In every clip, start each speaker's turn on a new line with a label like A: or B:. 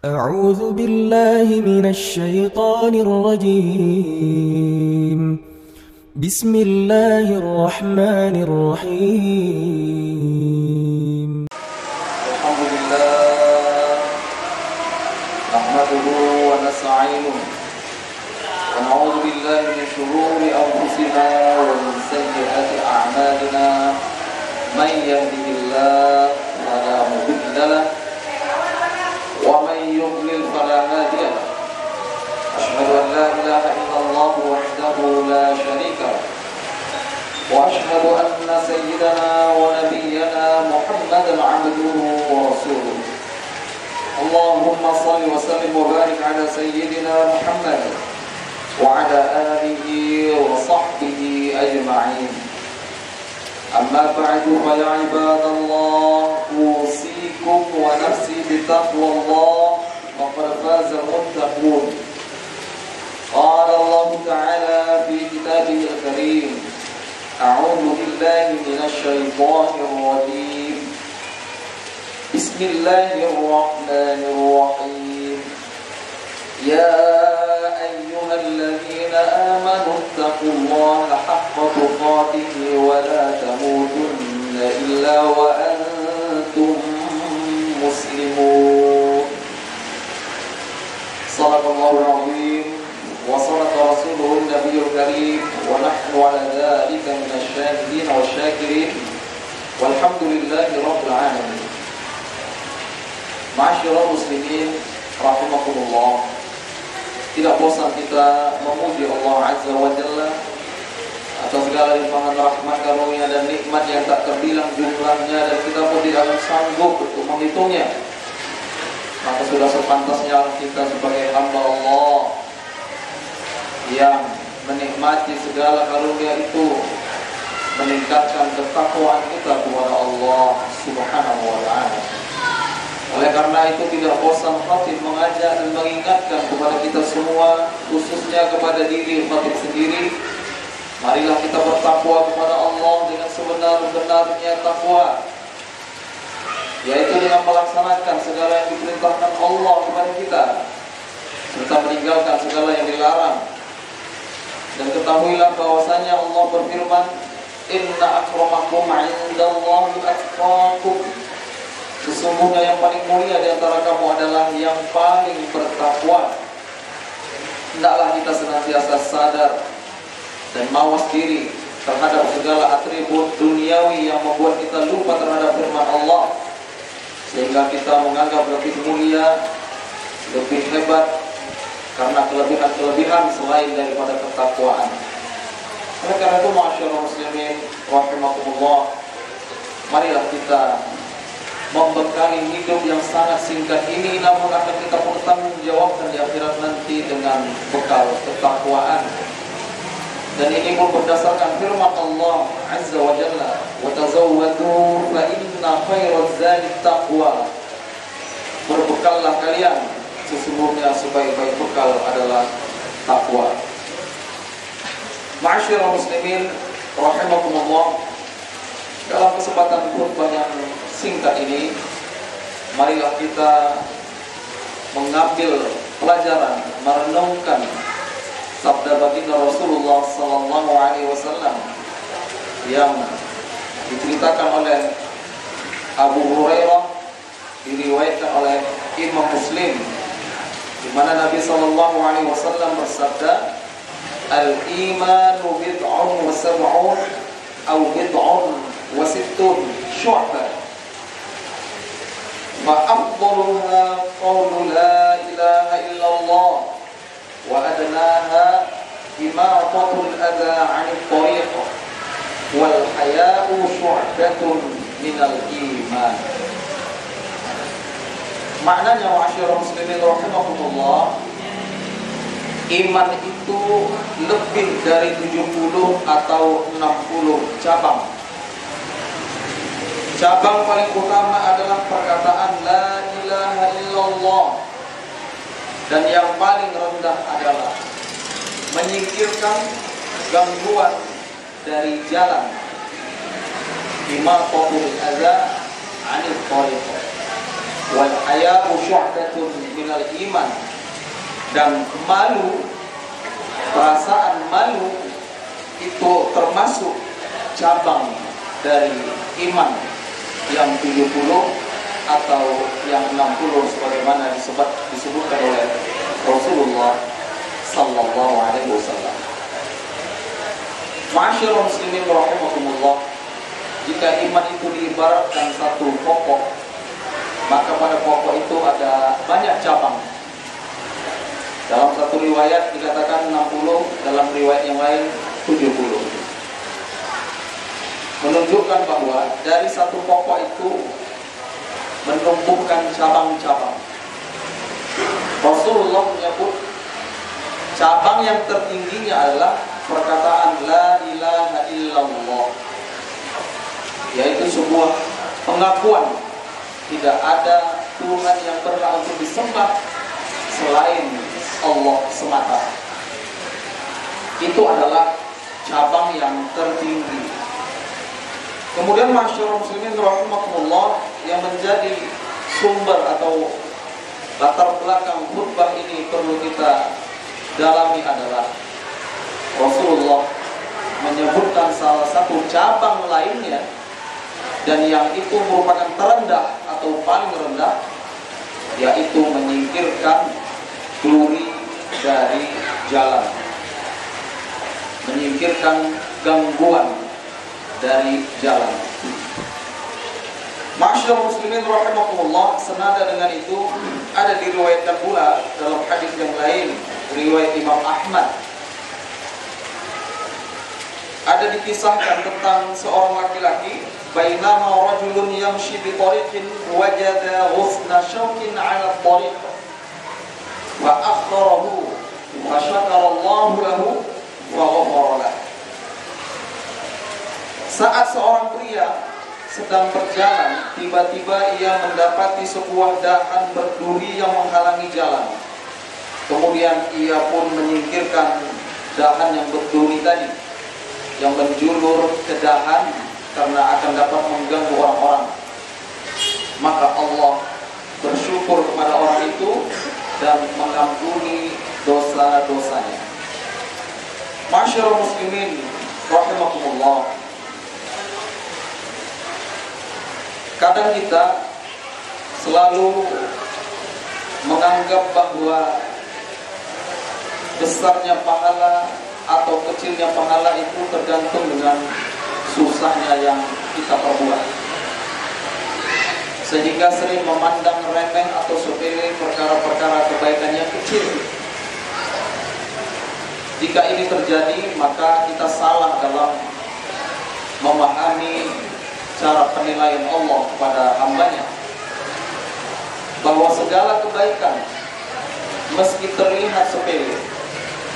A: أعوذ بالله من الشيطان الرجيم. بسم الله الرحمن الرحيم.
B: الحمد لله نحمده ونستعينه ونعوذ بالله من شرور أنفسنا ومن سيئات أعمالنا. من يهده الله فلا مضل له ومن يضلل فلا هادي له. أشهد أن لا إله إلا الله وحده لا شريك له وأشهد أن سيدنا ونبينا محمدا عبده ورسوله. اللهم صل وسلم وبارك على سيدنا محمد وعلى آله وصحبه أجمعين. أما بعد فيا عباد الله أوصيكم ونفسي بتقوى الله وقد فاز المتقون. قال الله تعالى في كتابه الكريم: أعوذ بالله من الشيطان الرجيم. بسم الله الرحمن الرحيم. يا أيها الذين آمنوا اتقوا الله حق تقاته ولا تموتن إلا وأنتم مسلمون. صدق الله العظيم وصدق رسوله النبي الكريم ونحن على ذلك من الشاهدين والشاكرين والحمد لله رب العالمين. Ma'asyiral muslimin rahimakumullah. Tidak bosan kita memuji Allah Azza wa Jalla atas segala limpahan rahmat karunia dan nikmat yang tak terbilang jumlahnya, dan kita pun tidak akan sanggup untuk menghitungnya. Maka sudah sepantasnya kita sebagai hamba Allah yang menikmati segala karunia itu meningkatkan ketakwaan kita kepada Allah Subhanahu wa ta'ala. Oleh karena itu tidak bosan khatib mengajak dan mengingatkan kepada kita semua, khususnya kepada diri khatib sendiri. Marilah kita bertakwa kepada Allah dengan sebenar-benarnya takwa, yaitu dengan melaksanakan segala yang diperintahkan Allah kepada kita, serta meninggalkan segala yang dilarang. Dan ketahuilah bahwasanya Allah berfirman: Inna akramakum 'indallahi atqakum. Sesungguhnya yang paling mulia di antara kamu adalah yang paling bertakwa. Hendaklah kita senantiasa sadar dan mawas diri terhadap segala atribut duniawi yang membuat kita lupa terhadap firman Allah, sehingga kita menganggap lebih mulia, lebih hebat karena kelebihan-kelebihan selain daripada ketakwaan. Oleh karena itu, ma'asyiral muslimin rahimakumullah, marilah kita membekali hidup yang sangat singkat ini, namun akan kita pertanggungjawabkan di akhirat nanti dengan bekal ketakwaan. Dan ini pun berdasarkan firman Allah Azza wa Jalla: wa tazawwadu fa inna khairaz zadi taqwa. Berbekallah kalian, sesungguhnya sebaik-baik bekal adalah takwa. Ma'asyiral muslimin rahimakumullah, dalam kesempatan khutbah yang singkat ini, marilah kita mengambil pelajaran, merenungkan sabda baginda Rasulullah sallallahu alaihi wasallam yang diceritakan oleh Abu Hurairah, diriwayatkan oleh Imam Muslim, di mana Nabi sallallahu alaihi wasallam bersabda: Al-imanu bid'un wa sab'un atau bid'un wa sittun syu'bah. فأفضلها قول لا إله إلا الله وأدناها إماطة الأذى عن الطريق والحياء شعبة من الإيمان. Maknanya, ma'asyiral muslimin rahimakumullah, iman itu lebih dari 70 atau 60 cabang. Cabang paling utama adalah perkataan la ilaha illallah, dan yang paling rendah adalah menyingkirkan gangguan dari jalan. Imatatul adza 'anil thariq. Wal haya'u syu'batun minal iman. Dan malu, perasaan malu itu termasuk cabang dari iman yang 70 atau yang 60 sebagaimana disebutkan oleh Rasulullah sallallahu alaihi wasallam. Ma'asyiral muslimin rahimakumullah, jika iman itu diibaratkan satu pokok, maka pada pokok itu ada banyak cabang. Dalam satu riwayat dikatakan 60, dalam riwayat yang lain 70. Menunjukkan bahwa dari satu pokok itu menumbuhkan cabang-cabang. Rasulullah menyebut cabang yang tertingginya adalah perkataan la ilaha illallah, yaitu sebuah pengakuan tidak ada Tuhan yang berhak untuk disembah selain Allah semata. Itu adalah cabang yang tertinggi. Kemudian masyarakat muslimin rahimakumullah, yang menjadi sumber atau latar belakang khutbah ini perlu kita dalami adalah Rasulullah menyebutkan salah satu cabang lainnya, dan yang itu merupakan terendah atau paling rendah, yaitu menyingkirkan duri dari jalan, menyingkirkan gangguan dari jalan. Masyaallah muslimin rahimakumullah, senada dengan itu ada diriwayatkan pula dalam hadis yang lain, riwayat Imam Ahmad, ada dikisahkan tentang seorang laki-laki, bainama rajulun yamshi bi tariqin wajada ghusna syaukin 'ala at-tariq wa akharahu fa syakara Allahu lahu wa ghafara lahu. Saat seorang pria sedang berjalan, tiba-tiba ia mendapati sebuah dahan berduri yang menghalangi jalan. Kemudian ia pun menyingkirkan dahan yang berduri tadi, yang menjulur ke dahan karena akan dapat mengganggu orang-orang. Maka Allah bersyukur kepada orang itu dan mengampuni dosa-dosanya. Masyaallah muslimin rahimakumullah, kadang kita selalu menganggap bahwa besarnya pahala atau kecilnya pahala itu tergantung dengan susahnya yang kita perbuat, sehingga sering memandang remeh atau sepele perkara-perkara kebaikan yang kecil. Jika ini terjadi, maka kita salah dalam memahami cara penilaian Allah kepada hambanya, bahwa segala kebaikan meski terlihat sepele,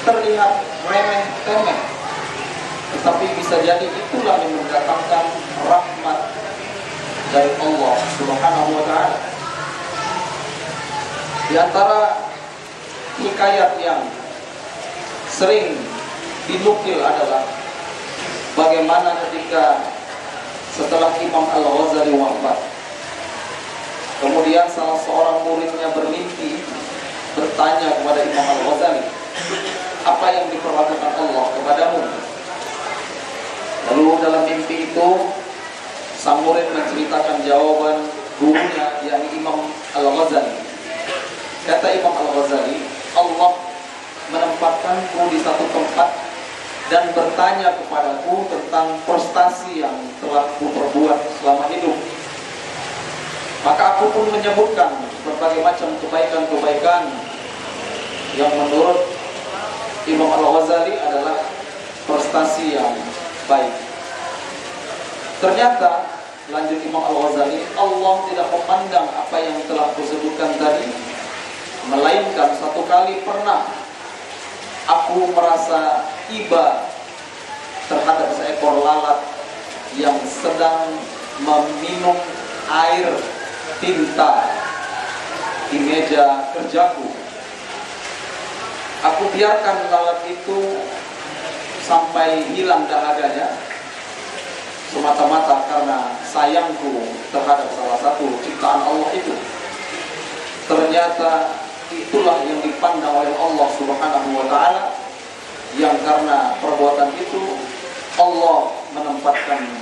B: terlihat remeh-temeh, tetapi bisa jadi itulah yang mendatangkan rahmat dari Allah Subhanahu wa ta'ala. Di antara hikayat yang sering dinukil adalah bagaimana ketika setelah Imam Al-Ghazali wafat, kemudian salah seorang muridnya bermimpi bertanya kepada Imam Al-Ghazali, apa yang diperlakukan Allah kepadamu? Lalu dalam mimpi itu sang murid menceritakan jawaban gurunya, yakni Imam Al-Ghazali. Kata Imam Al-Ghazali, Allah menempatkanku di satu tempat dan bertanya kepadaku tentang prestasi yang telah kuperbuat selama hidup. Maka aku pun menyebutkan berbagai macam kebaikan-kebaikan yang menurut Imam Al-Ghazali adalah prestasi yang baik. Ternyata, lanjut Imam Al-Ghazali, Allah tidak memandang apa yang telah kusebutkan tadi, melainkan satu kali pernah aku merasa iba terhadap seekor lalat yang sedang meminum air tinta di meja kerjaku. Aku biarkan lalat itu sampai hilang dahaganya, semata-mata karena sayangku terhadap salah satu ciptaan Allah itu. ternyata itulah yang dipandang oleh Allah Subhanahu wa taala, yang karena perbuatan itu Allah menempatkan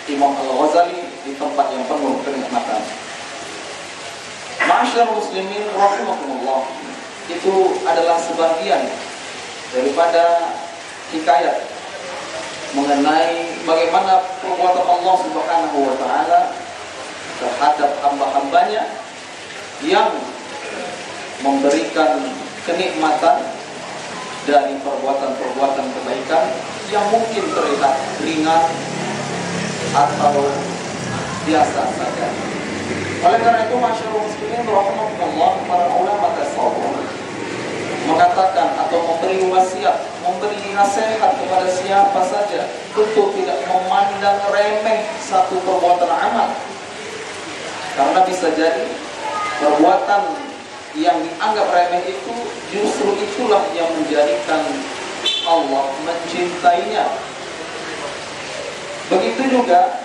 B: Imam Al-Ghazali di tempat yang penuh kenikmatan. Ma'asyiral muslimin rahimakumullah, itu adalah sebagian daripada hikayat mengenai bagaimana perbuatan Allah Subhanahu wa taala terhadap hamba-hambanya yang memberikan kenikmatan dari perbuatan-perbuatan kebaikan yang mungkin terlihat ringan atau biasa saja. Oleh karena itu, masyarakat muslimin rahimahullah, para ulama tasawuf mengatakan atau memberi wasiat, memberi nasihat kepada siapa saja untuk tidak memandang remeh satu perbuatan amal, karena bisa jadi perbuatan yang dianggap remeh itu justru itulah yang menjadikan Allah mencintainya. Begitu juga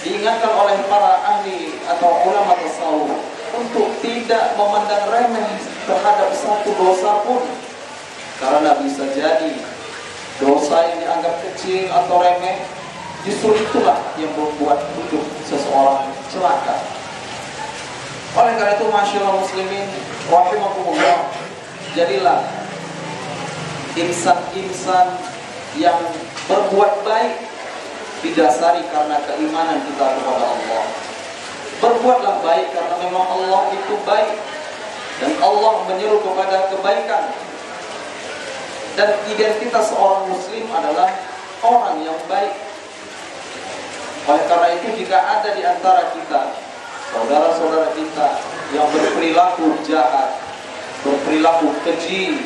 B: diingatkan oleh para ahli atau ulama tasawuf untuk tidak memandang remeh terhadap satu dosa pun, karena bisa jadi dosa yang dianggap kecil atau remeh justru itulah yang membuat hidup seseorang celaka. Oleh karena itu, masyaallah muslimin rahimakumullah, jadilah insan-insan yang berbuat baik didasari karena keimanan kita kepada Allah. Berbuatlah baik karena memang Allah itu baik dan Allah menyeru kepada kebaikan. Dan identitas seorang muslim adalah orang yang baik. Oleh karena itu, jika ada di antara kita saudara-saudara kita yang berperilaku jahat, berperilaku keji,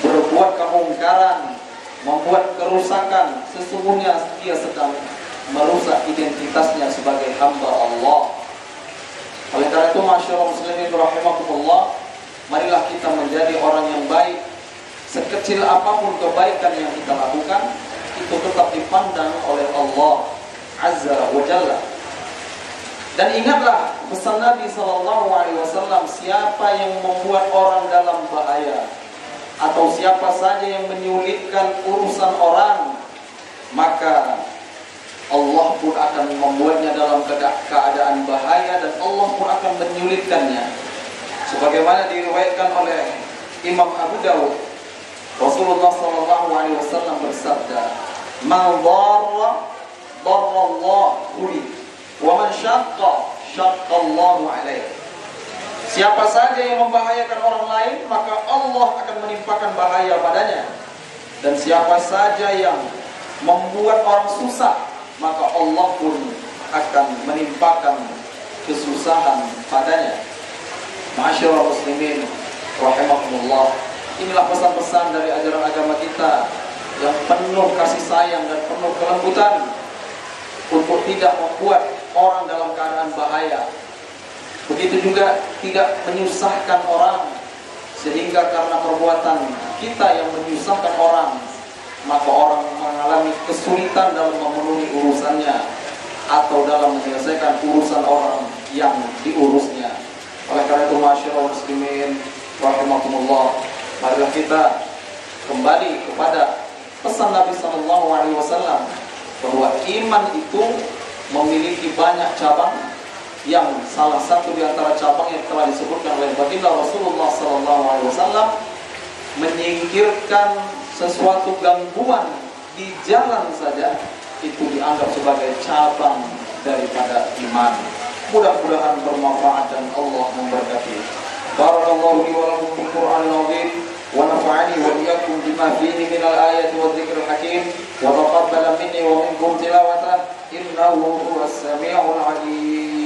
B: berbuat kemungkaran, membuat kerusakan, sesungguhnya dia sedang merusak identitasnya sebagai hamba Allah. Oleh karena itu, masyaallah muslimin rahimakumullah, marilah kita menjadi orang yang baik. Sekecil apapun kebaikan yang kita lakukan, itu tetap dipandang oleh Allah Azza wa Jalla. Dan ingatlah pesan Nabi SAW, siapa yang membuat orang dalam bahaya atau siapa saja yang menyulitkan urusan orang, maka Allah pun akan membuatnya dalam keadaan bahaya dan Allah pun akan menyulitkannya. Sebagaimana diriwayatkan oleh Imam Abu Dawud, Rasulullah SAW bersabda, "Man dharra dharrallahu bihi, wa man syaqqa syaqqallahu alaihi." Siapa saja yang membahayakan orang lain, maka Allah akan menimpakan bahaya padanya. Dan siapa saja yang membuat orang susah, maka Allah pun akan menimpakan kesusahan padanya. Masyaallah muslimin rahimakumullah, inilah pesan-pesan dari ajaran agama kita yang penuh kasih sayang dan penuh kelembutan untuk tidak membuat orang dalam keadaan bahaya. Begitu juga tidak menyusahkan orang, sehingga karena perbuatan kita yang menyusahkan orang, maka orang mengalami kesulitan dalam memenuhi urusannya atau dalam menyelesaikan urusan orang yang diurusnya. Oleh karena itu, masyaallah muslimin rahimakumullah, marilah kita kembali kepada pesan Nabi SAW bahwa iman itu memiliki banyak cabang, yang salah satu di antara cabang yang telah disebutkan oleh baginda Rasulullah SAW, menyingkirkan sesuatu gangguan di jalan saja itu dianggap sebagai cabang daripada iman. Mudah-mudahan bermanfaat dan Allah memberkati. Barakallahu li wa lakum bil Qur'anil azim wa nafa'ani wa iyyakum bima fihi minal ayati wadh dhikril hakim wa taqabbala minni wa minkum tilawatahu innahu huwas samiul alim.